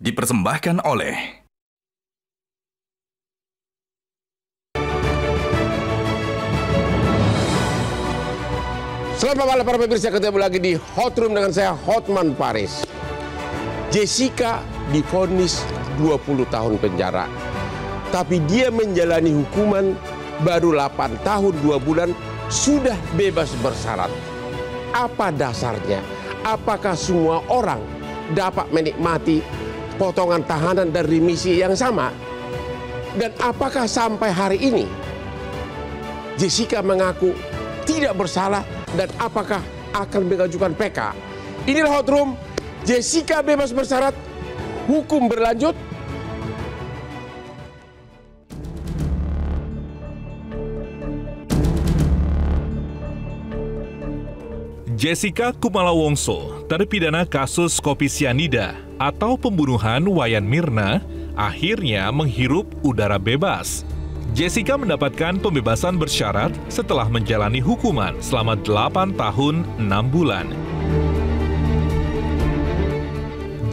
Dipersembahkan oleh Selamat malam para pemirsa, ketemu lagi di Hot Room dengan saya Hotman Paris. Jessica divonis 20 tahun penjara, tapi dia menjalani hukuman baru 8 tahun 2 bulan sudah bebas bersyarat. Apa dasarnya? Apakah semua orang dapat menikmati potongan tahanan dan remisi yang sama? Dan apakah sampai hari ini Jessica mengaku tidak bersalah dan apakah akan mengajukan PK? Inilah Hot Room. Jessica bebas bersyarat, hukum berlanjut. Jessica Kumala Wongso, terpidana kasus kopi sianida atau pembunuhan Wayan Mirna, akhirnya menghirup udara bebas. Jessica mendapatkan pembebasan bersyarat setelah menjalani hukuman selama 8 tahun 6 bulan.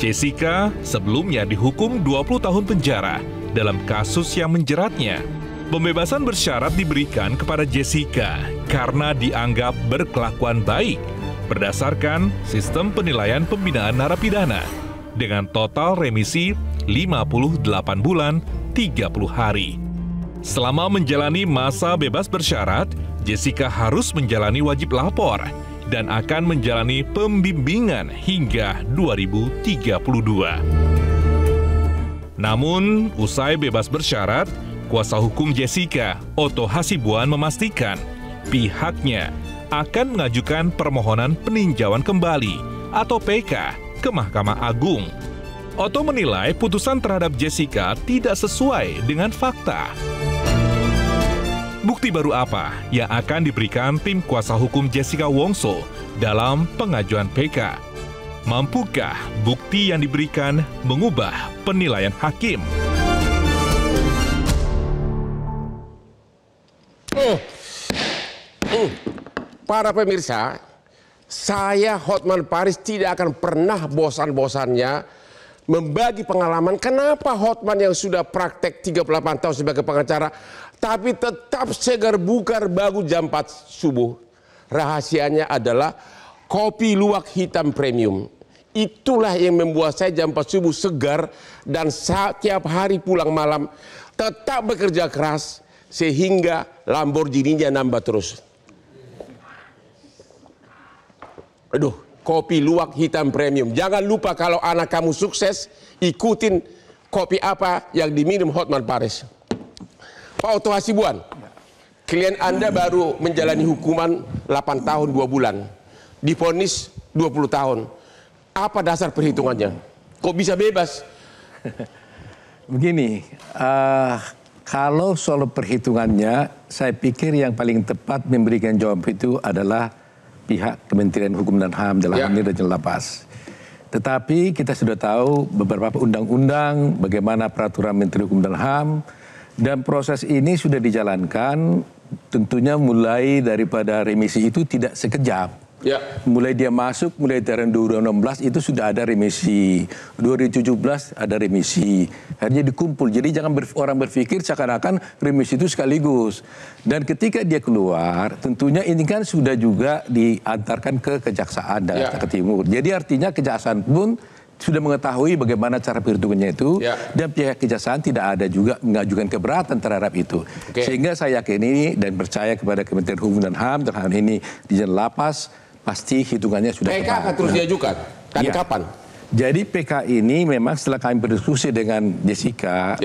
Jessica sebelumnya dihukum 20 tahun penjara dalam kasus yang menjeratnya. Pembebasan bersyarat diberikan kepada Jessica karena dianggap berkelakuan baik berdasarkan sistem penilaian pembinaan narapidana dengan total remisi 58 bulan 30 hari. Selama menjalani masa bebas bersyarat, Jessica harus menjalani wajib lapor dan akan menjalani pembimbingan hingga 2032. Namun, usai bebas bersyarat, kuasa hukum Jessica, Otto Hasibuan, memastikan pihaknya akan mengajukan permohonan peninjauan kembali atau PK ke Mahkamah Agung. Otto menilai putusan terhadap Jessica tidak sesuai dengan fakta. Bukti baru apa yang akan diberikan tim kuasa hukum Jessica Wongso dalam pengajuan PK? Mampukah bukti yang diberikan mengubah penilaian hakim? Para pemirsa, saya Hotman Paris tidak akan pernah bosan-bosannya membagi pengalaman kenapa Hotman yang sudah praktek 38 tahun sebagai pengacara tapi tetap segar bugar baru jam 4 subuh. Rahasianya adalah kopi luwak hitam premium. Itulah yang membuat saya jam 4 subuh segar dan setiap hari pulang malam tetap bekerja keras sehingga Lamborghini-nya nambah terus. Aduh, kopi luwak hitam premium. Jangan lupa kalau anak kamu sukses, ikutin kopi apa yang diminum Hotman Paris. Pak Otto Hasibuan, klien Anda baru menjalani hukuman 8 tahun 2 bulan. Divonis 20 tahun. Apa dasar perhitungannya? Kok bisa bebas? Begini, kalau soal perhitungannya, saya pikir yang paling tepat memberikan jawab itu adalah pihak Kementerian Hukum dan HAM dalam hal ini Dirjen Lapas. Tetapi kita sudah tahu beberapa undang-undang, bagaimana peraturan Menteri Hukum dan HAM, dan proses ini sudah dijalankan tentunya mulai daripada remisi itu tidak sekejap. Ya. Mulai dia masuk, mulai tahun 2016 itu sudah ada remisi, 2017 ada remisi, akhirnya dikumpul. Jadi jangan orang berpikir seakan-akan remisi itu sekaligus. Dan ketika dia keluar, tentunya ini kan sudah juga diantarkan ke Kejaksaan Jakarta Timur. Jadi artinya Kejaksaan pun sudah mengetahui bagaimana cara perhitungannya itu, dan pihak Kejaksaan tidak ada juga mengajukan keberatan terhadap itu. Sehingga saya yakini dan percaya kepada Kementerian Hukum dan HAM, dan hal ini Dirjen Lapas, pasti hitungannya sudah PK akan terus diajukan? Kapan? Jadi PK ini memang setelah kami berdiskusi dengan Jessica,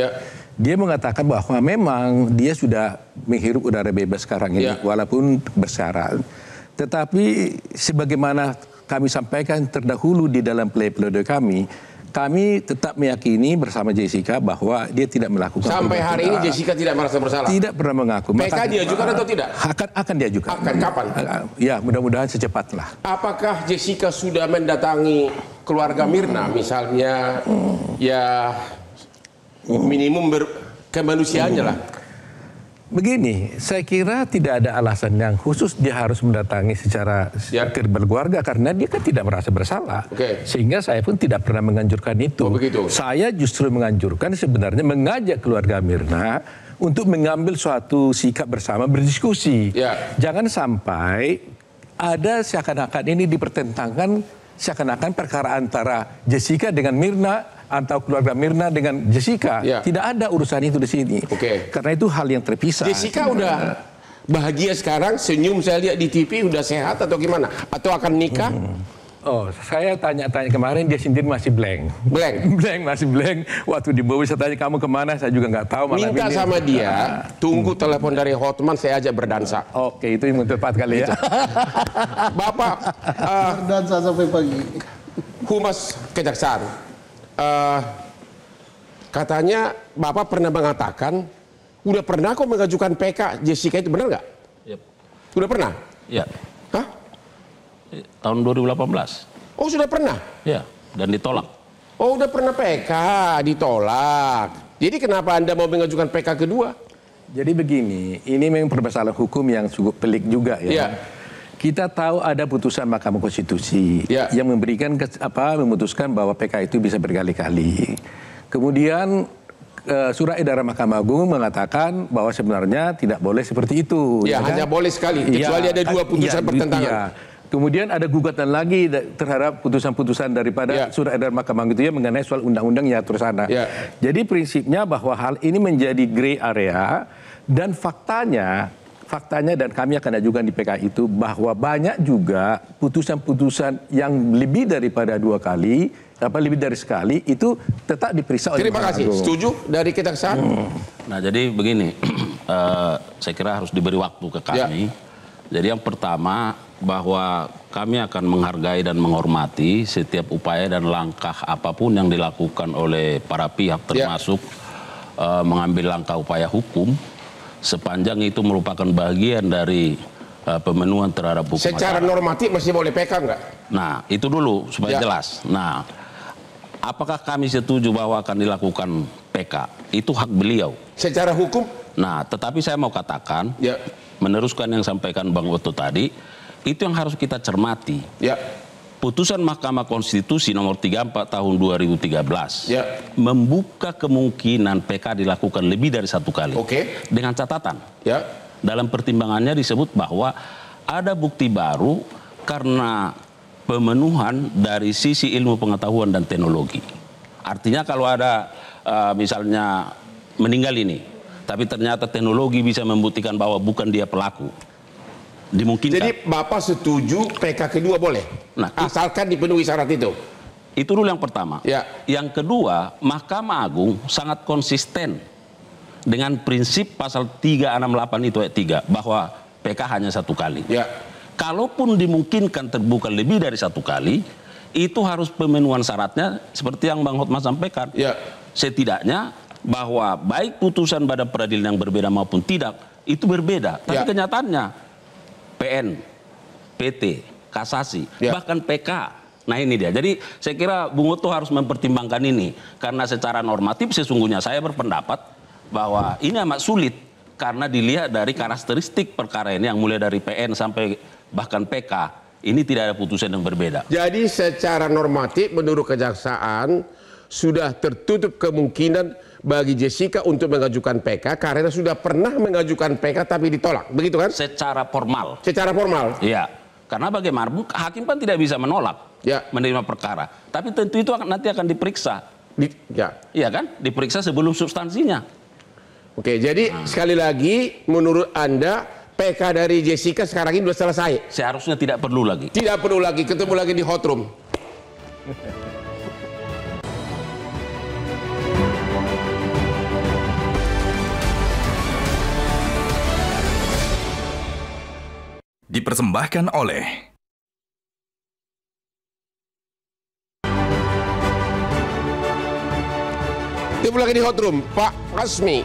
dia mengatakan bahwa memang dia sudah menghirup udara bebas sekarang ini, walaupun bersyarat. Tetapi sebagaimana kami sampaikan terdahulu di dalam pledoi kami tetap meyakini bersama Jessica bahwa dia tidak melakukan. Sampai hari ini Jessica tidak merasa bersalah? Tidak pernah mengaku. PK diajukan atau tidak? Akan diajukan. Akan kapan? Ya, mudah-mudahan secepatnya. Apakah Jessica sudah mendatangi keluarga Mirna misalnya? Ya minimum kemanusiaannya lah. Begini, saya kira tidak ada alasan yang khusus dia harus mendatangi secara berkeluarga karena dia kan tidak merasa bersalah. Sehingga saya pun tidak pernah menganjurkan itu. Saya justru menganjurkan sebenarnya mengajak keluarga Mirna untuk mengambil suatu sikap bersama, berdiskusi. Jangan sampai ada seakan-akan ini dipertentangkan, seakan-akan perkara antara Jessica dengan Mirna atau keluarga Mirna dengan Jessica. Tidak ada urusan itu di sini. Karena itu hal yang terpisah. Jessica udah bahagia sekarang, senyum saya lihat di TV, udah sehat atau gimana? Atau akan nikah? Oh, saya tanya-tanya kemarin, dia sendiri masih blank. Masih blank. Waktu dibawa saya tanya, kamu kemana? Saya juga nggak tahu. Minta sama dia, tunggu telepon dari Hotman, saya ajak berdansa. Oke, itu yang tepat kali ya. Bapak, berdansa sampai pagi. Humas Kejaksaan, katanya Bapak pernah mengatakan, udah pernah kok mengajukan PK Jessica, itu benar nggak? Udah pernah? Ya. Hah? Tahun 2018. Oh, sudah pernah? Ya, dan ditolak. Oh, udah pernah PK, ditolak. Jadi kenapa Anda mau mengajukan PK kedua? Jadi begini, ini memang permasalahan hukum yang cukup pelik juga ya. Kita tahu ada putusan Mahkamah Konstitusi yang memberikan memutuskan bahwa PK itu bisa berkali-kali. Kemudian surat edaran Mahkamah Agung mengatakan bahwa sebenarnya tidak boleh seperti itu. Hanya boleh sekali, kecuali ada dua putusan bertentangan. Kemudian ada gugatan lagi terhadap putusan-putusan daripada surat edaran Mahkamah Agung itu mengenai soal undang-undang yang atur sana. Jadi prinsipnya bahwa hal ini menjadi gray area dan faktanya dan kami akan ajukan di PK itu bahwa banyak juga putusan-putusan yang lebih daripada dua kali, lebih dari sekali itu tetap diperiksa oleh Mahkamah Agung. Terima kasih. Setuju dari Kejaksaan? Nah, jadi begini, saya kira harus diberi waktu ke kami. Jadi yang pertama, bahwa kami akan menghargai dan menghormati setiap upaya dan langkah apapun yang dilakukan oleh para pihak, termasuk mengambil langkah upaya hukum, sepanjang itu merupakan bagian dari pemenuhan terhadap hukum. Secara normatif masih boleh PK nggak? Nah, itu dulu supaya jelas. Nah, apakah kami setuju bahwa akan dilakukan PK? Itu hak beliau. Secara hukum? Nah, tetapi saya mau katakan, meneruskan yang sampaikan Bang Otto tadi, itu yang harus kita cermati. Putusan Mahkamah Konstitusi nomor 34 tahun 2013 membuka kemungkinan PK dilakukan lebih dari satu kali. Dengan catatan, dalam pertimbangannya disebut bahwa ada bukti baru karena pemenuhan dari sisi ilmu pengetahuan dan teknologi. Artinya kalau ada misalnya meninggal ini, tapi ternyata teknologi bisa membuktikan bahwa bukan dia pelaku, dimungkinkan. Jadi Bapak setuju PK kedua boleh? Nah, asalkan dipenuhi syarat itu? Itu dulu yang pertama. Yang kedua, Mahkamah Agung sangat konsisten dengan prinsip pasal 368 itu ayat 3, bahwa PK hanya satu kali. Kalaupun dimungkinkan terbuka lebih dari satu kali, itu harus pemenuhan syaratnya seperti yang Bang Hotman sampaikan. Setidaknya bahwa baik putusan badan peradilan yang berbeda maupun tidak, itu berbeda. Tapi kenyataannya PN, PT, kasasi, bahkan PK. Nah ini dia. Jadi saya kira Bung Otto harus mempertimbangkan ini. Karena secara normatif sesungguhnya saya berpendapat bahwa ini amat sulit. Karena dilihat dari karakteristik perkara ini yang mulai dari PN sampai bahkan PK, ini tidak ada putusan yang berbeda. Jadi secara normatif menurut Kejaksaan sudah tertutup kemungkinan bagi Jessica untuk mengajukan PK karena sudah pernah mengajukan PK tapi ditolak, begitu kan? Secara formal. Secara formal. Iya, karena bagaimanapun hakim kan tidak bisa menolak menerima perkara, tapi tentu itu nanti akan diperiksa. Iya kan? Diperiksa sebelum substansinya. Oke, jadi sekali lagi menurut Anda PK dari Jessica sekarang ini sudah selesai? Seharusnya tidak perlu lagi. Tidak perlu lagi, ketemu lagi di hot room. Dipersembahkan oleh ketemu lagi di hot room, Pak Rasmi.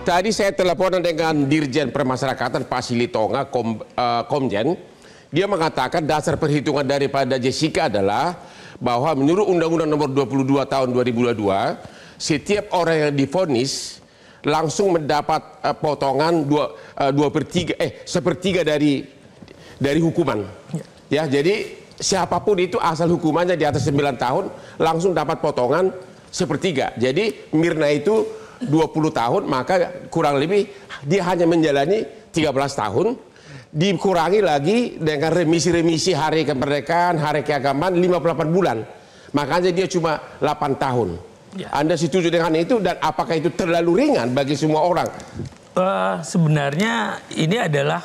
Tadi saya teleponan dengan Dirjen Permasyarakatan Pak Silitonga, Komjen. Dia mengatakan dasar perhitungan daripada Jessica adalah bahwa menurut Undang-Undang Nomor 22 Tahun 2022, setiap orang yang divonis langsung mendapat potongan 1/3 dari hukuman. Ya, jadi siapapun itu asal hukumannya di atas 9 tahun langsung dapat potongan 1/3. Jadi Mirna itu 20 tahun, maka kurang lebih dia hanya menjalani 13 tahun. Dikurangi lagi dengan remisi-remisi hari kemerdekaan, hari keagamaan 58 bulan. Makanya dia cuma 8 tahun. Ya. Anda setuju dengan itu, dan apakah itu terlalu ringan bagi semua orang? Sebenarnya ini adalah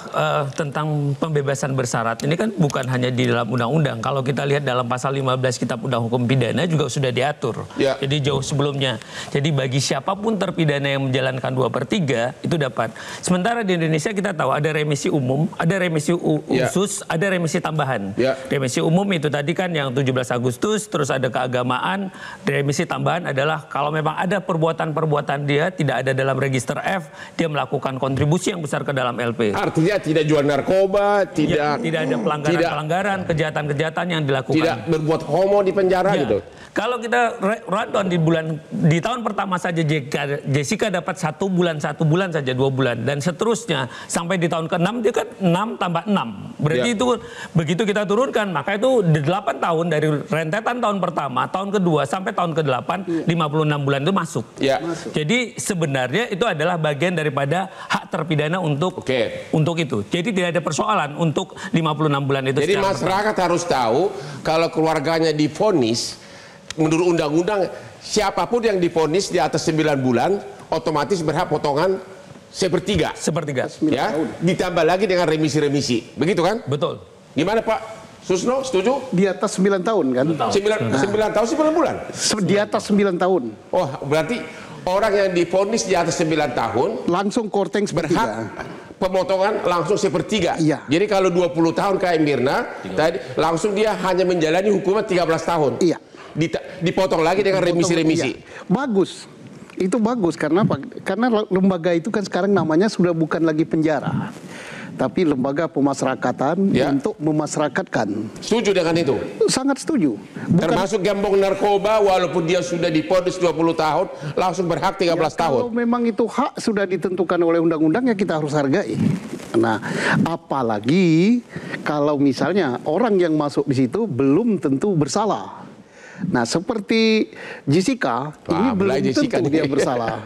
tentang pembebasan bersyarat. Ini kan bukan hanya di dalam undang-undang. Kalau kita lihat dalam pasal 15 Kitab Undang Hukum Pidana juga sudah diatur. Ya. Jadi jauh sebelumnya. Jadi bagi siapapun terpidana yang menjalankan 2/3 itu dapat. Sementara di Indonesia kita tahu ada remisi umum, ada remisi khusus, ada remisi tambahan. Ya. Remisi umum itu tadi kan yang 17 Agustus, terus ada keagamaan. Remisi tambahan adalah kalau memang ada perbuatan-perbuatan dia tidak ada dalam register F, dia melakukan kontribusi yang besar ke dalam LP. Artinya tidak jual narkoba, tidak ada pelanggaran-pelanggaran, kejahatan-kejahatan yang dilakukan. Tidak berbuat homo di penjara gitu. Kalau kita rundown di tahun pertama saja Jessica dapat 1 bulan saja 2 bulan, dan seterusnya sampai di tahun ke-6 dia kan 6 tambah 6. Berarti itu begitu kita turunkan, maka itu 8 tahun dari rentetan tahun pertama, tahun kedua sampai tahun ke-8, 56 bulan itu masuk. Jadi sebenarnya itu adalah bagian daripada hak terpidana untuk itu. Jadi tidak ada persoalan untuk 56 bulan itu. Jadi masyarakat harus tahu kalau keluarganya divonis menurut undang-undang, siapapun yang divonis di atas 9 bulan otomatis berhak potongan 1/3. Ya, ditambah lagi dengan remisi-remisi. Begitu kan? Betul. Gimana Pak Susno, setuju? Di atas 9 tahun kan? 9 tahun 9 bulan? Di atas 9 tahun. Oh, berarti orang yang divonis di atas 9 tahun langsung korteng berhak pemotongan langsung 1/3. Iya. Jadi kalau 20 tahun kayak Mirna tadi, langsung dia hanya menjalani hukuman 13 tahun. Iya. Dipotong lagi dengan remisi-remisi. Iya. Bagus. Itu bagus karena apa? Karena lembaga itu kan sekarang namanya sudah bukan lagi penjara, tapi lembaga pemasyarakatan untuk memasyarakatkan. Setuju dengan itu? Sangat setuju. Termasuk gembong narkoba, walaupun dia sudah divonis 20 tahun, langsung berhak 13 tahun. Kalau memang itu hak sudah ditentukan oleh undang-undang, ya kita harus hargai. Nah, apalagi kalau misalnya orang yang masuk di situ belum tentu bersalah. Nah, seperti Jessica, ini belum tentu dia bersalah.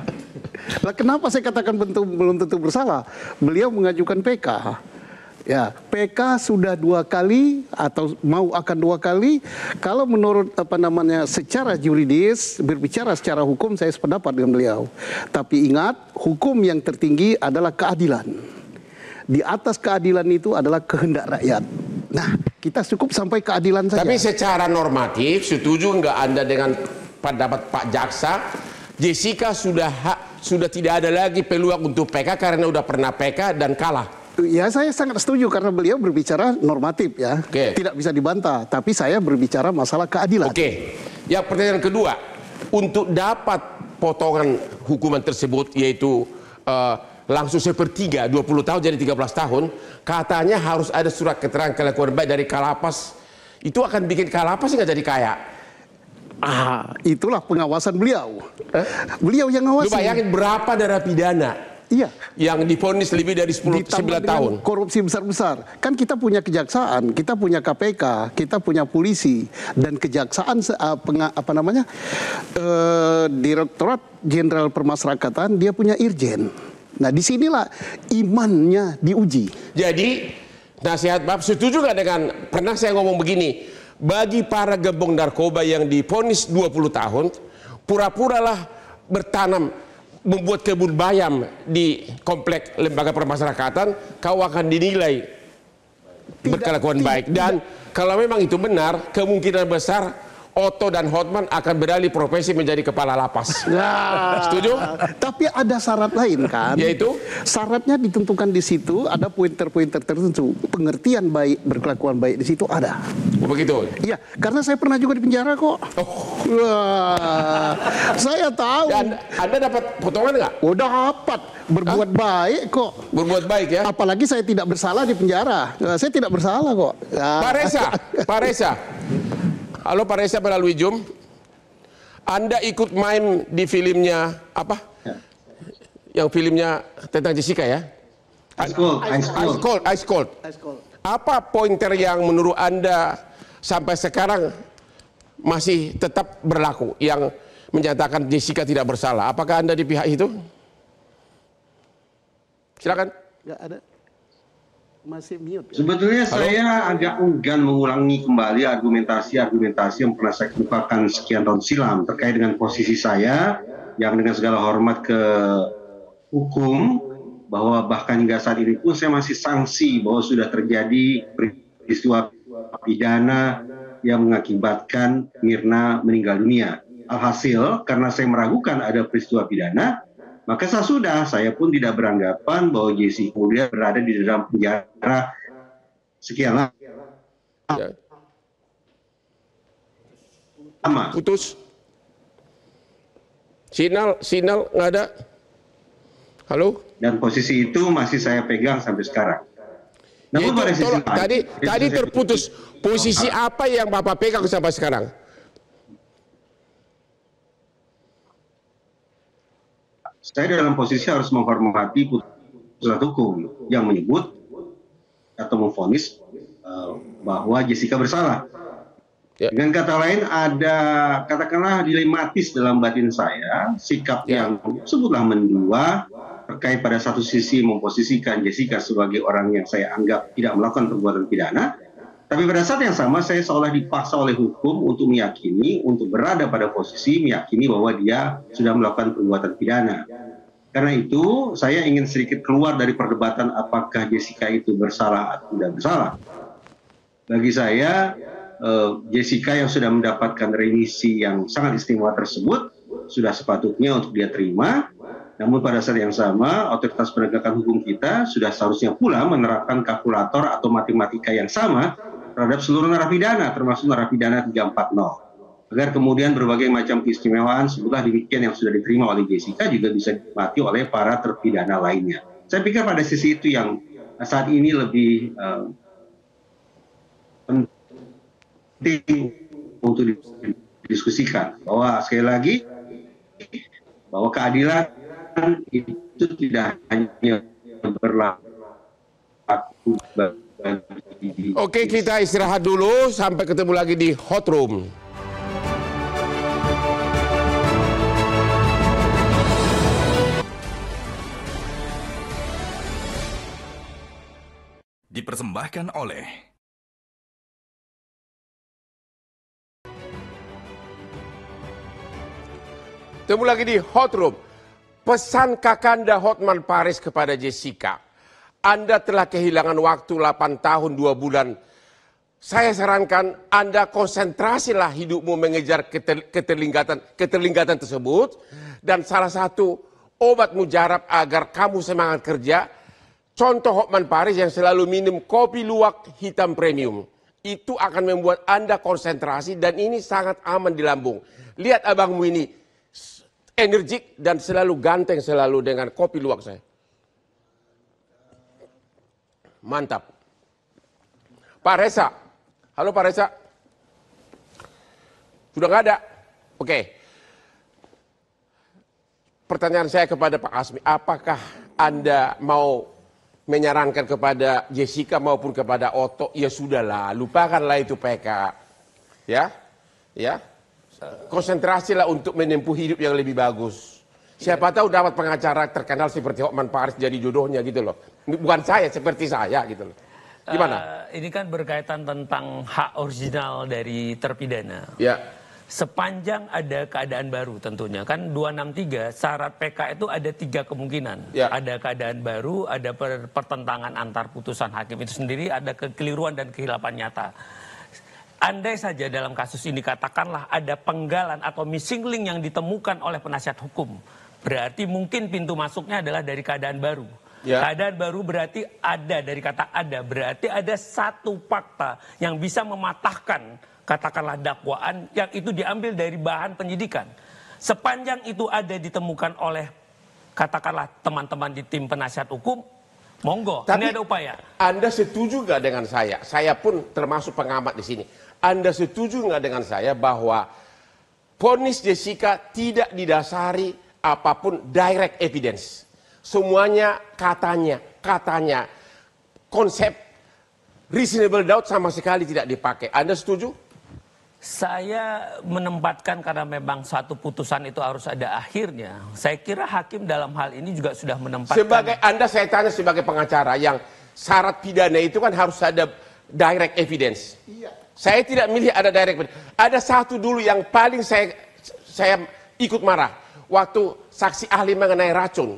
Lah, kenapa saya katakan belum tentu bersalah? Beliau mengajukan PK. Ya, PK sudah 2 kali atau akan 2 kali. Kalau menurut secara yuridis, berbicara secara hukum, saya sependapat dengan beliau. Tapi ingat, hukum yang tertinggi adalah keadilan. Di atas keadilan itu adalah kehendak rakyat. Nah, kita cukup sampai keadilan saja. Tapi secara normatif, setuju nggak Anda dengan pendapat Pak Jaksa? Jessica sudah tidak ada lagi peluang untuk PK karena udah pernah PK dan kalah. Ya, saya sangat setuju karena beliau berbicara normatif ya. Tidak bisa dibantah, tapi saya berbicara masalah keadilan. Ya, pertanyaan kedua, untuk dapat potongan hukuman tersebut yaitu langsung 1/3, 20 tahun jadi 13 tahun, katanya harus ada surat keterangan kelakuan baik dari Kalapas. Itu akan bikin Kalapas nggak jadi kaya? Itulah pengawasan beliau. Beliau yang ngawasi. Lu bayangin berapa narapidana yang divonis lebih dari 9 tahun. Korupsi besar-besar. Kan kita punya kejaksaan, kita punya KPK, kita punya polisi, dan kejaksaan Direktorat Jenderal Pemasyarakatan dia punya irjen. Nah, disinilah imannya diuji. Jadi nasihat Bapak, setuju nggak dengan, pernah saya ngomong begini, bagi para gembong narkoba yang divonis 20 tahun, pura-puralah bertanam, membuat kebun bayam di komplek lembaga pemasyarakatan, kau akan dinilai berkelakuan baik. Dan kalau memang itu benar, kemungkinan besar Otto dan Hotman akan beralih profesi menjadi kepala lapas. Setuju? Tapi ada syarat lain kan? Yaitu? Syaratnya ditentukan di situ, ada pointer-pointer tertentu. Pengertian baik, berkelakuan baik di situ ada. Begitu? Iya, karena saya pernah juga di penjara kok. Saya tahu. Dan Anda dapat potongan nggak? Udah dapat. Berbuat baik kok. Berbuat baik ya? Apalagi saya tidak bersalah di penjara. Saya tidak bersalah kok. Pak Reza. Halo Pak Reza melalui Zoom. Anda ikut main di filmnya apa? yang filmnya tentang Jessica ya? Ice Cold. Apa pointer yang menurut Anda sampai sekarang masih tetap berlaku yang menyatakan Jessica tidak bersalah? Apakah Anda di pihak itu? Silakan. Nggak ada. Masih mute. Sebetulnya saya agak enggan mengulangi kembali argumentasi-argumentasi yang pernah saya kemukakan sekian tahun silam terkait dengan posisi saya yang dengan segala hormat ke hukum, bahwa bahkan hingga saat ini pun saya masih sanksi bahwa sudah terjadi peristiwa pidana yang mengakibatkan Mirna meninggal dunia. Alhasil karena saya meragukan ada peristiwa pidana, maka saya pun tidak beranggapan bahwa Jessica kemudian berada di dalam penjara sekian lama. Putus. Sinyal nggak ada. Halo? Dan posisi itu masih saya pegang sampai sekarang. Namun pada sisi lain, tadi terputus. Posisi apa yang Bapak pegang sampai sekarang? Saya dalam posisi harus menghormati putusan hukum yang menyebut atau memvonis bahwa Jessica bersalah. Ya. Dengan kata lain ada katakanlah dilematis dalam batin saya, sikap yang sebutlah mendua terkait pada satu sisi memposisikan Jessica sebagai orang yang saya anggap tidak melakukan perbuatan pidana, tapi pada saat yang sama saya seolah dipaksa oleh hukum untuk meyakini, untuk berada pada posisi meyakini bahwa dia sudah melakukan perbuatan pidana. Karena itu saya ingin sedikit keluar dari perdebatan apakah Jessica itu bersalah atau tidak bersalah. Bagi saya Jessica yang sudah mendapatkan remisi yang sangat istimewa tersebut sudah sepatutnya untuk dia terima. Namun pada saat yang sama, otoritas penegakan hukum kita sudah seharusnya pula menerapkan kalkulator atau matematika yang sama terhadap seluruh narapidana, termasuk narapidana 340. Agar kemudian berbagai macam keistimewaan sebelah demikian yang sudah diterima oleh Jessica juga bisa dinikmati oleh para terpidana lainnya. Saya pikir pada sisi itu yang saat ini lebih penting untuk didiskusikan. Bahwa sekali lagi, bahwa keadilan itu tidak hanya berlaku bagi... Oke, kita istirahat dulu sampai ketemu lagi di Hot Room. Dipersembahkan oleh Ketemu lagi di Hot Room. Pesan Kakanda Hotman Paris kepada Jessica. Anda telah kehilangan waktu 8 tahun 2 bulan. Saya sarankan Anda konsentrasilah hidupmu mengejar keterlingatan tersebut. Dan salah satu obat mujarab agar kamu semangat kerja, contoh Hotman Paris yang selalu minum kopi luwak hitam premium. Itu akan membuat Anda konsentrasi dan ini sangat aman di lambung. Lihat abangmu ini, energik dan selalu ganteng selalu dengan kopi luwak saya. Mantap. Pak Reza. Halo Pak Reza. Sudah nggak ada? Oke. Pertanyaan saya kepada Pak Asmi, apakah Anda mau menyarankan kepada Jessica maupun kepada Otto, ya sudahlah, lupakanlah itu PK. Ya? Ya? Konsentrasilah untuk menempuh hidup yang lebih bagus. Siapa tahu dapat pengacara terkenal seperti Hotman Paris jadi jodohnya gitu loh. Bukan saya, seperti saya gitu loh. Gimana? Ini kan berkaitan tentang hak original dari terpidana. Ya. Sepanjang ada keadaan baru tentunya. Kan 263 syarat PK itu ada 3 kemungkinan. Ya. Ada keadaan baru, ada pertentangan antar putusan hakim itu sendiri, ada kekeliruan dan kehilapan nyata. Andai saja dalam kasus ini katakanlah ada penggalan atau missing link yang ditemukan oleh penasihat hukum. Berarti mungkin pintu masuknya adalah dari keadaan baru. Ya. Keadaan baru berarti ada, dari kata ada. Berarti ada satu fakta yang bisa mematahkan katakanlah dakwaan yang itu diambil dari bahan penyidikan. Sepanjang itu ada ditemukan oleh katakanlah teman-teman di tim penasihat hukum, monggo, tapi ini ada upaya. Anda setuju nggak dengan saya? Saya pun termasuk pengamat di sini. Anda setuju nggak dengan saya bahwa vonis Jessica tidak didasari apapun direct evidence? semuanya katanya. Konsep reasonable doubt sama sekali tidak dipakai. Anda setuju? Saya menempatkan karena memang satu putusan itu harus ada akhirnya. Saya kira hakim dalam hal ini juga sudah menempatkan. Sebagai Anda, saya tanya sebagai pengacara, yang syarat pidana itu kan harus ada direct evidence. Iya. Saya tidak milih ada direct evidence. Ada satu dulu yang paling saya ikut marah. Waktu saksi ahli mengenai racun.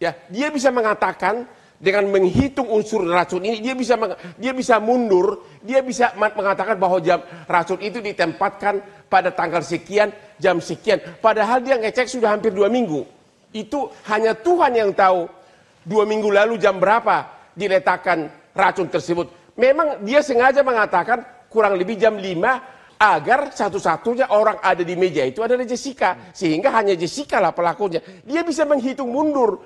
Ya, dia bisa mengatakan dengan menghitung unsur racun ini, dia bisa mundur, dia bisa mengatakan bahwa racun itu ditempatkan pada tanggal sekian, jam sekian. Padahal dia ngecek sudah hampir 2 minggu. Itu hanya Tuhan yang tahu 2 minggu lalu jam berapa diletakkan racun tersebut. Memang dia sengaja mengatakan kurang lebih jam 5 agar satu-satunya orang ada di meja itu adalah Jessica. Sehingga hanya Jessica lah pelakunya. Dia bisa menghitung mundur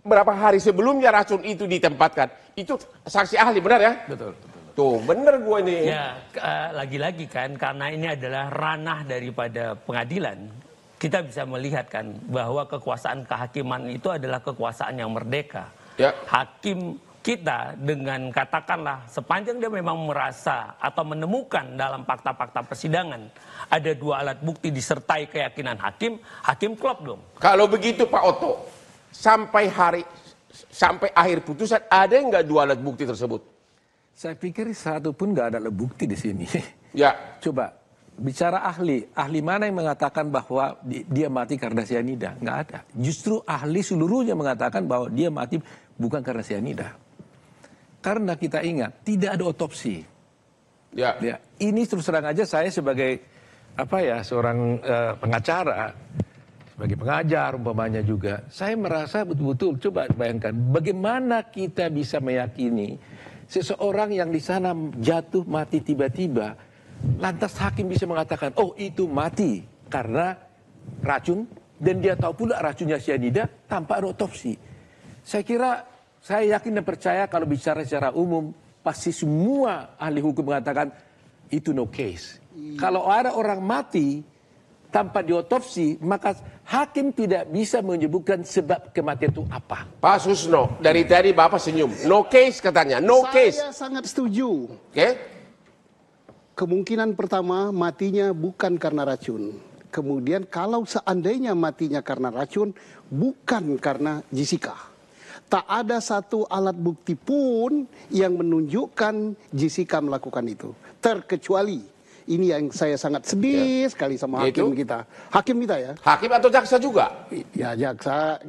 berapa hari sebelumnya racun itu ditempatkan. Itu saksi ahli, benar ya? Betul. Tuh, benar gue ini. Ya, lagi-lagi kan, karena ini adalah ranah daripada pengadilan. Kita bisa melihat kan, bahwa kekuasaan kehakiman itu adalah kekuasaan yang merdeka. Ya. Hakim kita dengan katakanlah, sepanjang dia memang merasa atau menemukan dalam fakta-fakta persidangan, ada 2 alat bukti disertai keyakinan hakim klop dong. Kalau begitu Pak Otto, sampai akhir putusan ada nggak 2 alat bukti tersebut? Saya pikir satu pun nggak ada alat bukti di sini. Ya. Coba bicara ahli mana yang mengatakan bahwa dia mati karena sianida? Nggak ada. Justru ahli seluruhnya mengatakan bahwa dia mati bukan karena sianida. Karena kita ingat tidak ada otopsi. Ya. Ini terus terang aja saya sebagai seorang pengacara. Sebagai pengajar umpamanya juga, saya merasa betul-betul, coba bayangkan bagaimana kita bisa meyakini seseorang yang di sana jatuh mati tiba-tiba, lantas hakim bisa mengatakan, oh itu mati karena racun, dan dia tahu pula racunnya sianida tanpa ada otopsi. Saya kira, saya yakin dan percaya kalau bicara secara umum, pasti semua ahli hukum mengatakan itu no case. Kalau ada orang mati tanpa diotopsi, maka hakim tidak bisa menyebutkan sebab kematian itu apa. Pak Susno, dari tadi Bapak senyum. No case katanya, no case. Saya sangat setuju. Oke. Kemungkinan pertama matinya bukan karena racun. Kemudian kalau seandainya matinya karena racun, bukan karena Jessica. Tak ada satu alat bukti pun yang menunjukkan Jessica melakukan itu. Terkecuali, ini yang saya sangat sedih sekali sama hakim kita. Hakim kita ya. Hakim atau jaksa juga? Ya jaksa,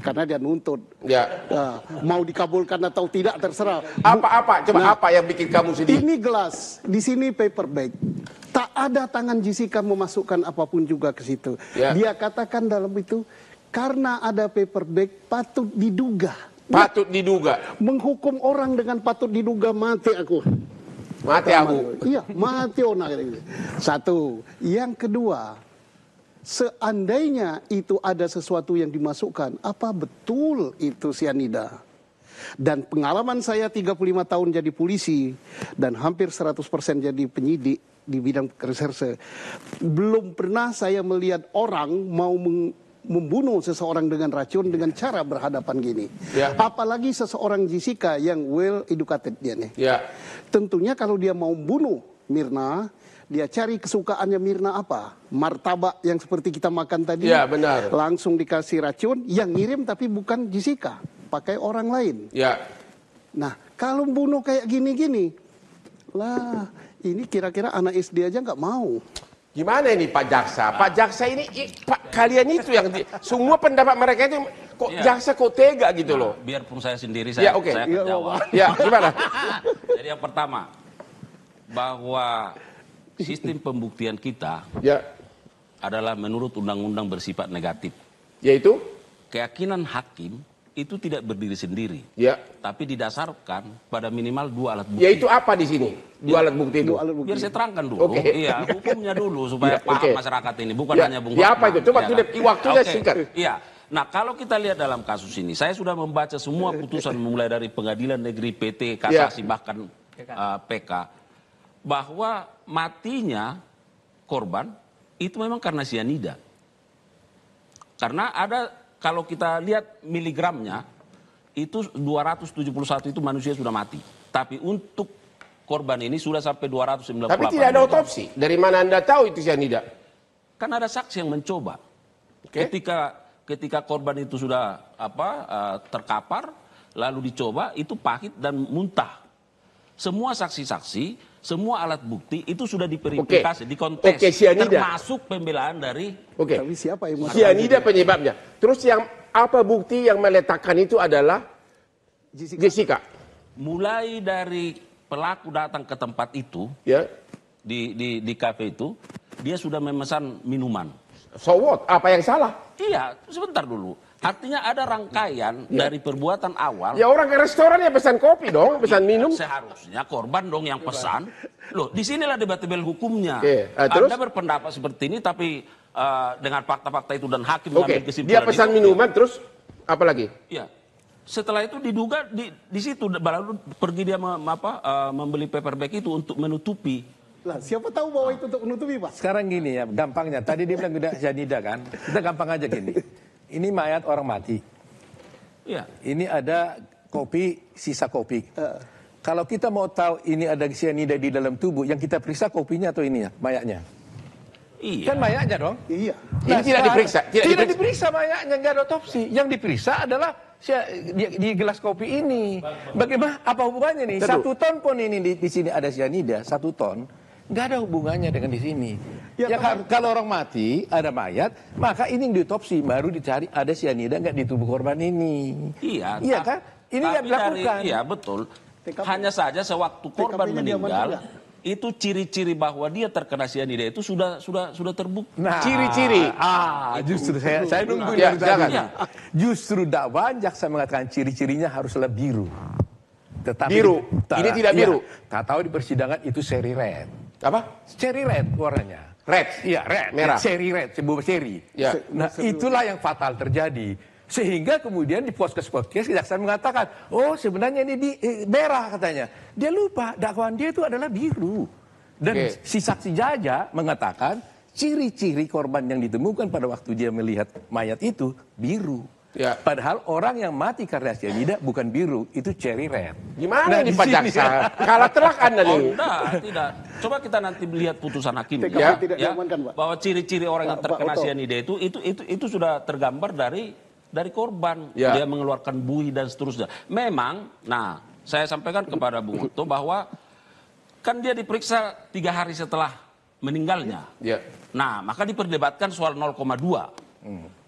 karena dia nuntut. Ya. Mau dikabulkan atau tidak terserah. Apa? Coba apa yang bikin kamu sedih? Ini gelas, di sini paper bag. Tak ada tangan Jessica memasukkan apapun juga ke situ. Ya. Dia katakan dalam itu, karena ada paper bag patut diduga. Patut diduga. Menghukum orang dengan patut diduga, mati aku. Mati aku. Iya, mati ona. Satu. Yang kedua, seandainya itu ada sesuatu yang dimasukkan, apa betul itu sianida? Dan pengalaman saya 35 tahun jadi polisi dan hampir 100% jadi penyidik di bidang reserse, belum pernah saya melihat orang mau membunuh seseorang dengan racun dengan cara berhadapan gini. Ya. Apalagi seseorang Jessica yang well educated dia nih. Ya. Tentunya kalau dia mau bunuh Mirna, dia cari kesukaannya Mirna apa? Martabak yang seperti kita makan tadi. Ya, benar. Langsung dikasih racun, yang ngirim tapi bukan Jessica, pakai orang lain. Ya. Nah, kalau bunuh kayak gini-gini, lah ini kira-kira anak SD aja nggak mau. Gimana ini Pak Jaksa? Pak Jaksa ini, kalian itu yang semua pendapat mereka itu kok ya. Jaksa kok tega gitu loh. Biarpun saya sendiri saya jawab. Ya, gimana? Jadi yang pertama, bahwa sistem pembuktian kita adalah menurut undang-undang bersifat negatif. Yaitu? Keyakinan hakim itu tidak berdiri sendiri, tapi didasarkan pada minimal 2 alat bukti. Yaitu apa di sini? 2 alat bukti itu. Biar saya terangkan dulu. Iya, hukumnya dulu supaya paham masyarakat ini, bukan hanya Bung Hotman. Apa itu? Coba waktunya singkat. Iya. Nah, kalau kita lihat dalam kasus ini, saya sudah membaca semua putusan mulai dari Pengadilan Negeri, PT, Kasasi, bahkan PK, bahwa matinya korban itu memang karena sianida. Karena ada kalau kita lihat miligramnya, itu 271 itu manusia sudah mati. Tapi untuk korban ini sudah sampai 298. Tapi tidak ada otopsi. Dari mana Anda tahu itu cyanida? Kan ada saksi yang mencoba. Ketika korban itu sudah terkapar, lalu dicoba, itu pahit dan muntah. Semua saksi-saksi, semua alat bukti itu sudah diverifikasi, dikontes, termasuk pembelaan dari. Tapi siapa yang cyanida penyebabnya? Terus yang apa bukti yang meletakkan itu adalah Jessica? Mulai dari pelaku datang ke tempat itu, di kafe itu, dia sudah memesan minuman. So what? Apa yang salah? Iya, sebentar dulu. Artinya ada rangkaian dari perbuatan awal. Ya orang ke restoran ya pesan kopi dong, pesan minum. Seharusnya korban dong yang pesan. Loh, disinilah debatable hukumnya. Terus? Anda berpendapat seperti ini, tapi dengan fakta-fakta itu dan hakim mengambil kesimpulan. Dia pesan minuman, terus apa lagi? Iya. Setelah itu diduga di situ baru pergi dia membeli paper bag itu untuk menutupi. Lah, siapa tahu bahwa itu untuk menutupi, Pak? Sekarang gini ya, gampangnya. Tadi dia bilang udah cyanida kan. Kita gampang aja gini. Ini mayat orang mati. Iya. Ini ada kopi, sisa kopi. Kalau kita mau tahu ini ada cyanida di dalam tubuh, yang kita periksa kopinya atau ini ya, mayatnya? Iya. Kan mayatnya dong? Iya. Ini tidak diperiksa. Tidak diperiksa mayatnya, nggak ada otopsi. Yang diperiksa adalah di gelas kopi ini. Bagaimana? Apa hubungannya nih? 1 ton pun ini di sini ada cyanida, 1 ton. Nggak ada hubungannya dengan di sini. Kalau orang mati, ada mayat, maka ini yang diotopsi, baru dicari ada cyanida nggak di tubuh korban ini. Iya. Iya kan? Ini nggak dilakukan. Iya betul. Hanya saja sewaktu korban meninggal, itu ciri-ciri bahwa dia terkena cyanida itu sudah terbukti. Nah, ciri-ciri. Justru saya nunggu Justru dakwaan jaksa mengatakan ciri-cirinya haruslah biru. Tetapi biru. Ini tidak biru. Tak tahu di persidangan itu seri red. Apa? Cherry red warnanya. Red. Iya, red. Merah. Cherry red, sebuah cherry. Ya. Nah, itulah yang fatal terjadi. Sehingga kemudian di podcast jaksa mengatakan, oh sebenarnya ini merah katanya. Dia lupa dakwaan dia itu adalah biru. Dan si saksi Jaja mengatakan ciri-ciri korban yang ditemukan pada waktu dia melihat mayat itu biru. Ya. Padahal orang yang mati karena cyanida bukan biru, itu cherry red. Gimana ini Pak Jaksa? Kalah telak Anda nih. Tidak. Coba kita nanti lihat putusan hakim. Bahwa ciri-ciri orang yang terkena cyanida itu sudah tergambar dari korban. Dia mengeluarkan buih dan seterusnya. Memang, nah saya sampaikan kepada Bung Otto bahwa kan dia diperiksa 3 hari setelah meninggalnya. Nah, maka diperdebatkan soal 0,2.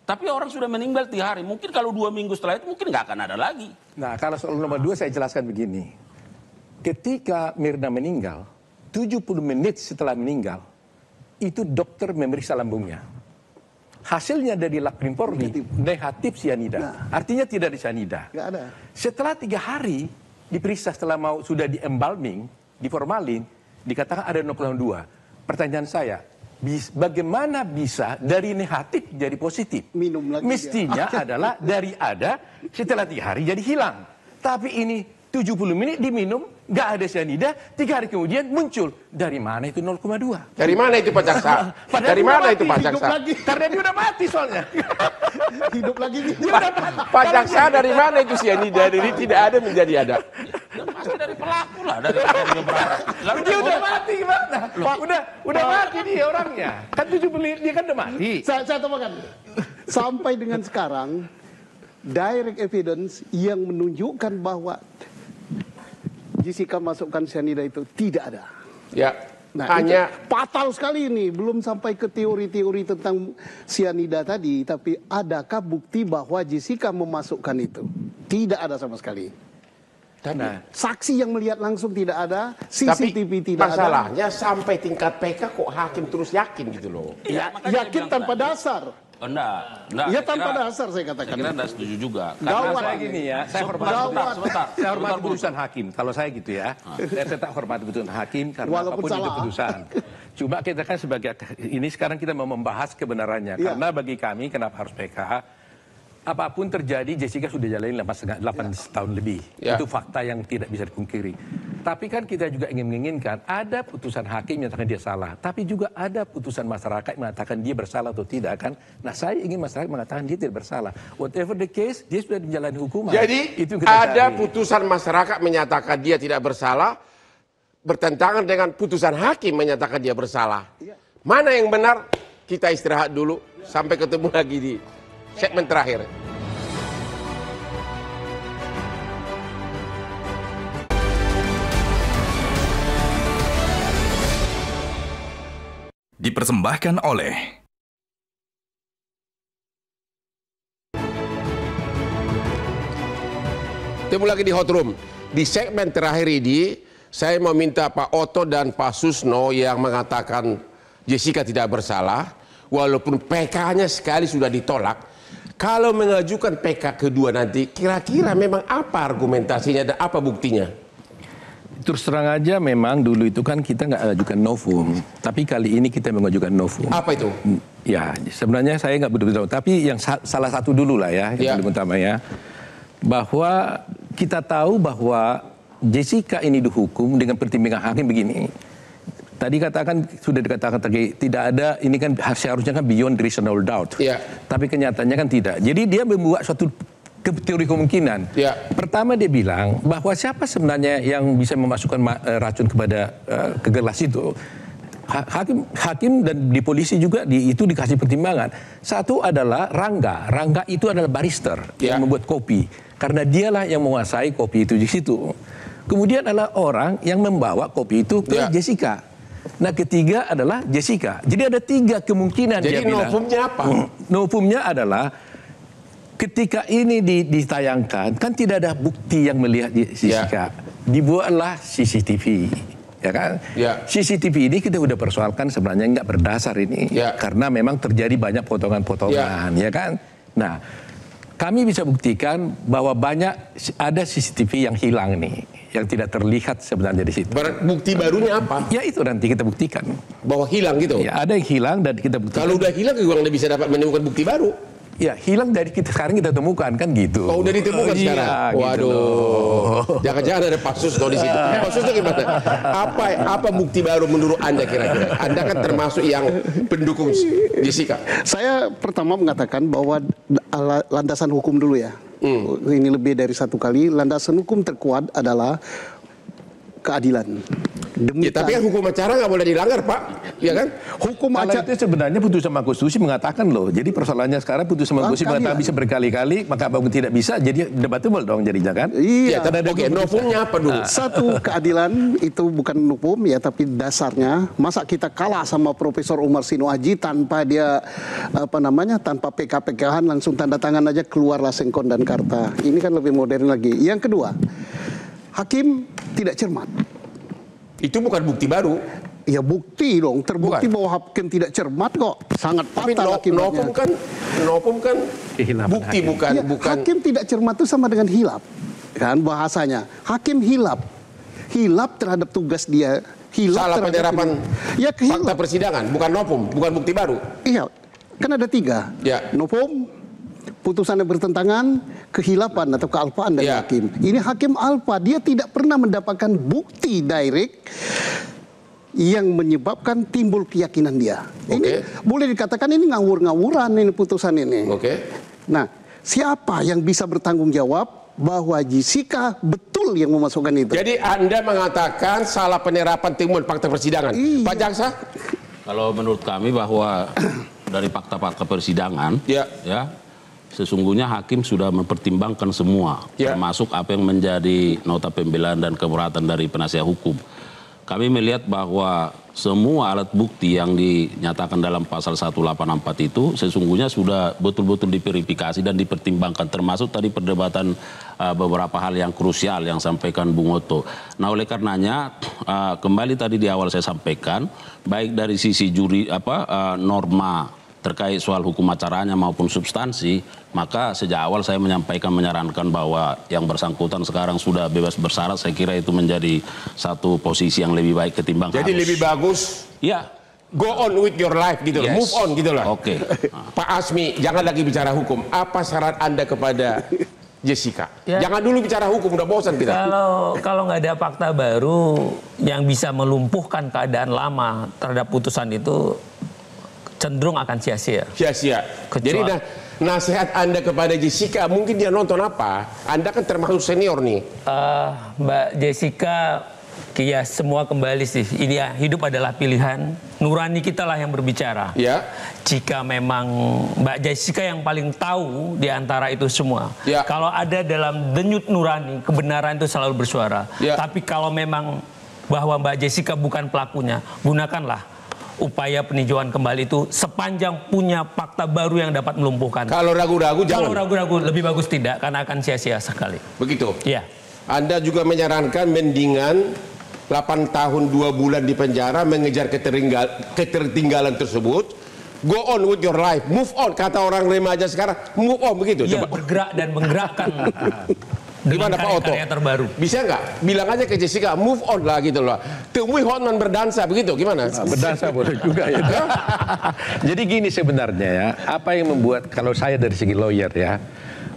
Tapi orang sudah meninggal 3 hari. Mungkin kalau 2 minggu setelah itu mungkin nggak akan ada lagi. Nah, kalau soal nomor 2 saya jelaskan begini. Ketika Mirna meninggal, 70 menit setelah meninggal, itu dokter memeriksa lambungnya. Hasilnya dari lab Polri negatif cyanida. Artinya tidak ada cyanida. Nggak ada. Setelah 3 hari diperiksa, setelah sudah di embalming, di formalin, dikatakan ada 0,2. Pertanyaan saya, bagaimana bisa dari negatif jadi positif? Minum lagi. Mestinya adalah dari ada, setelah 3 hari jadi hilang. Tapi ini 70 menit diminum, nggak ada cyanida, 3 hari kemudian muncul. Dari mana itu 0,2? Dari mana itu Pak Jaksa? Dari mana itu Pak Jaksa? Karena dia udah mati soalnya. Hidup lagi. Pak Jaksa dari mana itu cyanida? Dari tidak ada menjadi ada. Pasti dari pelaku lah, dari yang berharap. Lalu dia udah mati gimana? Udah mati dia orangnya. Kan 70 menit dia kan udah mati. Saya tambahkan. Sampai dengan sekarang, direct evidence yang menunjukkan bahwa Jessica masukkan cyanida itu tidak ada. Ya. Nah, hanya fatal sekali ini. Belum sampai ke teori-teori tentang cyanida tadi, tapi adakah bukti bahwa Jessica memasukkan itu? Tidak ada sama sekali. Nah, saksi yang melihat langsung tidak ada, CCTV tidak ada. Masalahnya sampai tingkat PK kok hakim terus yakin gitu loh. Ya, yakin tanpa dasar. Enggak. Ya tanpa dasar saya katakan. Saya kira enggak setuju juga. Karena saya gini ya, saya hormat putusan hakim. Kalau saya gitu ya, saya tetap hormat putusan hakim karena walaupun apapun itu putusan. Cuma kita kan sebagai ini sekarang kita mau membahas kebenarannya. Karena bagi kami kenapa harus PK? apapun terjadi, Jessica sudah jalani 8 tahun lebih. Itu fakta yang tidak bisa dipungkiri. Tapi kan kita juga menginginkan ada putusan hakim yang mengatakan dia salah, tapi juga ada putusan masyarakat yang mengatakan dia bersalah atau tidak kan. Nah, saya ingin masyarakat mengatakan dia tidak bersalah. Whatever the case, dia sudah menjalani hukuman. Jadi itu ada putusan masyarakat menyatakan dia tidak bersalah, bertentangan dengan putusan hakim menyatakan dia bersalah. Mana yang benar? Kita istirahat dulu. Sampai ketemu lagi di segmen terakhir. Dipersembahkan oleh Ketemu lagi di Hot Room. Di segmen terakhir ini, saya mau minta Pak Oto dan Pak Susno yang mengatakan Jessica tidak bersalah, walaupun PK-nya sekali sudah ditolak. Kalau mengajukan PK kedua nanti, kira-kira memang apa argumentasinya dan apa buktinya? Terus terang aja memang dulu itu kan kita nggak ajukan novum, tapi kali ini kita mengajukan novum. Apa itu? Ya sebenarnya saya nggak betul-betul, tapi yang salah satu dulu lah ya, yang paling utama ya, bahwa kita tahu bahwa Jessica ini dihukum dengan pertimbangan hakim begini. Tadi sudah dikatakan tadi tidak ada, ini kan seharusnya kan beyond reasonable doubt, tapi kenyataannya kan tidak. Jadi dia membuat suatu teori kemungkinan. Pertama dia bilang bahwa siapa sebenarnya yang bisa memasukkan racun kepada ke gelas itu. Hakim dan di polisi juga itu dikasih pertimbangan. Satu adalah Rangga itu adalah barister yang membuat kopi. Karena dialah yang menguasai kopi itu di situ. Kemudian adalah orang yang membawa kopi itu ke Jessica. Nah ketiga adalah Jessica. Jadi ada 3 kemungkinan. Jadi novumnya apa? Novumnya adalah ketika ini ditayangkan, kan tidak ada bukti yang melihat Jessica. Dibuatlah CCTV, ya kan? CCTV ini kita udah persoalkan sebenarnya nggak berdasar ini, karena memang terjadi banyak potongan-potongan, ya kan? Nah, kami bisa buktikan bahwa ada CCTV yang hilang nih, yang tidak terlihat sebenarnya di situ. Bukti barunya apa? Ya itu nanti kita buktikan. Bahwa hilang gitu? Ya, ada yang hilang dan kita buktikan. Kalau udah hilang, juga nggak bisa dapat menemukan bukti baru. Ya hilang dari sekarang kita temukan kan gitu. Oh udah ditemukan sekarang. Waduh. Jangan-jangan ada Pak Susno di situ. Pak Susno gimana? Apa bukti baru menurut Anda kira-kira? Anda kan termasuk yang pendukung Jessica. Saya pertama mengatakan bahwa landasan hukum dulu ya. Ini lebih dari 1 kali. Landasan hukum terkuat adalah keadilan. Tapi kan hukum acara nggak boleh dilanggar, Pak, ya kan? Hukum acara itu sebenarnya putusan Mahkamah Konstitusi mengatakan loh. Jadi persoalannya sekarang putusan Mahkamah Konstitusi mengatakan bisa berkali-kali, maka apabila tidak bisa, jadi debatable dong jadinya kan? Iya. Oke, novumnya apa dulu? Satu, keadilan itu bukan novum ya, tapi dasarnya. Masa kita kalah sama Profesor Umar Sinuaji tanpa dia tanpa PK-PKhan langsung tanda tangan aja keluarlah Sengkon dan Karta. Ini kan lebih modern lagi. Yang kedua, hakim tidak cermat. Itu bukan bukti baru. Ya bukti dong, terbukti bahwa hakim tidak cermat kok. Sangat fatal akibatnya. Novum kan bukti bukan. Hakim tidak cermat itu sama dengan hilap. Kan bahasanya. Hakim hilap. Hilap terhadap tugas dia. Hilap salah penerapan fakta persidangan, bukan novum, bukan bukti baru. Iya, kan ada 3. Novum, putusan yang bertentangan, kehilapan atau kealpaan dari hakim. Ini hakim alpa, dia tidak pernah mendapatkan bukti direct yang menyebabkan timbul keyakinan dia. Ini boleh dikatakan ini ngawur-ngawuran ini putusan ini. Nah, siapa yang bisa bertanggung jawab bahwa Jessica betul yang memasukkan itu? Jadi Anda mengatakan salah penerapan timbul fakta persidangan. Pak Jaksa? Kalau menurut kami bahwa dari fakta-fakta persidangan, sesungguhnya hakim sudah mempertimbangkan semua, termasuk apa yang menjadi nota pembelaan dan keberatan dari penasihat hukum. Kami melihat bahwa semua alat bukti yang dinyatakan dalam pasal 184 itu sesungguhnya sudah betul-betul diverifikasi dan dipertimbangkan, termasuk tadi perdebatan beberapa hal yang krusial yang sampaikan Bung Oto. Nah, oleh karenanya kembali tadi di awal saya sampaikan, baik dari sisi norma terkait soal hukum acaranya maupun substansi, maka sejak awal saya menyarankan bahwa yang bersangkutan sekarang sudah bebas bersyarat. Saya kira itu menjadi satu posisi yang lebih baik ketimbang jadi harus. Lebih bagus Go on with your life gitu loh, move on gitu loh. Oke. Pak Asmi, jangan lagi bicara hukum. Apa saran Anda kepada Jessica? Jangan dulu bicara hukum, udah bosan kita. Kalau nggak ada fakta baru yang bisa melumpuhkan keadaan lama terhadap putusan itu, cenderung akan sia-sia. Sia-sia. Jadi nasihat Anda kepada Jessica, mungkin dia nonton apa? Anda kan termasuk senior nih. Mbak Jessica, ya semua kembali sih. Ini ya, hidup adalah pilihan. Nurani kita lah yang berbicara. Ya. Jika memang Mbak Jessica yang paling tahu di antara itu semua. Ya. Kalau ada dalam denyut nurani, kebenaran itu selalu bersuara. Ya. Tapi kalau memang bahwa Mbak Jessica bukan pelakunya, gunakanlah upaya peninjauan kembali itu sepanjang punya fakta baru yang dapat melumpuhkan. Kalau ragu-ragu jangan. Kalau ragu-ragu lebih bagus tidak, karena akan sia-sia sekali. Begitu? Iya. Anda juga menyarankan mendingan 8 tahun 2 bulan di penjara mengejar ketertinggalan tersebut. Go on with your life, move on. Kata orang remaja sekarang, move on begitu. Iya, coba bergerak dan menggerakkan. Gimana Pak Otto? Karya terbaru. Bisa nggak? Bilang aja ke Jessica, move on lah gitu loh. Temui Hotman berdansa begitu, gimana? Berdansa boleh juga ya. Jadi gini sebenarnya ya, apa yang membuat kalau saya dari segi lawyer ya,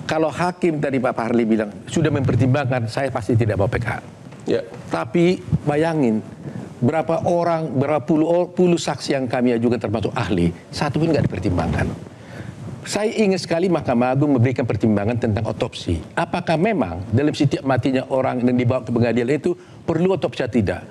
kalau hakim tadi Pak Parli bilang sudah mempertimbangkan, saya pasti tidak mau PK. Ya. Tapi bayangin berapa orang, berapa puluh saksi yang kami ajukan termasuk ahli, satu pun nggak dipertimbangkan. Saya ingin sekali Mahkamah Agung memberikan pertimbangan tentang otopsi. Apakah memang dalam setiap matinya orang yang dibawa ke pengadilan itu perlu otopsi atau tidak?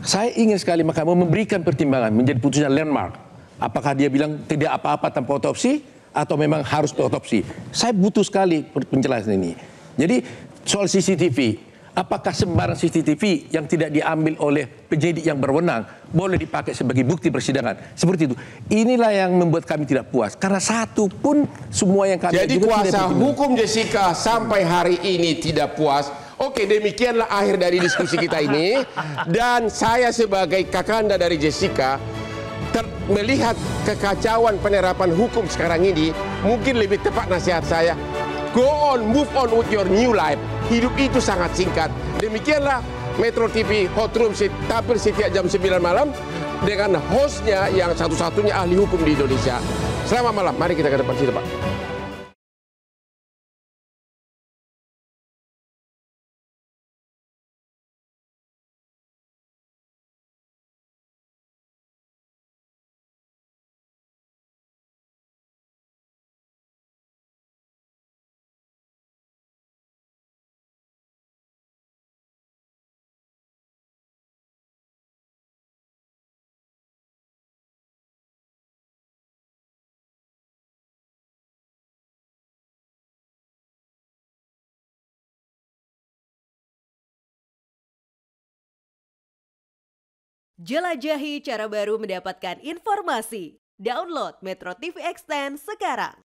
Saya ingin sekali Mahkamah memberikan pertimbangan menjadi putusan landmark. Apakah dia bilang tidak apa-apa tanpa otopsi atau memang harus otopsi? Saya butuh sekali penjelasan ini. Jadi soal CCTV. Apakah sembarang CCTV yang tidak diambil oleh penyidik yang berwenang boleh dipakai sebagai bukti persidangan? Seperti itu. Inilah yang membuat kami tidak puas. Karena satu pun semua yang kami jadi kuasa hukum Jessica sampai hari ini tidak puas. Oke, demikianlah akhir dari diskusi kita ini. Dan saya sebagai kakanda dari Jessica melihat kekacauan penerapan hukum sekarang ini, mungkin lebih tepat nasihat saya, go on, move on with your new life. Hidup itu sangat singkat. Demikianlah Metro TV Hot Room tampil setiap jam 9 malam dengan hostnya yang satu-satunya ahli hukum di Indonesia. Selamat malam, mari kita ke depan sini Pak. Jelajahi cara baru mendapatkan informasi. Download Metro TV Extend sekarang.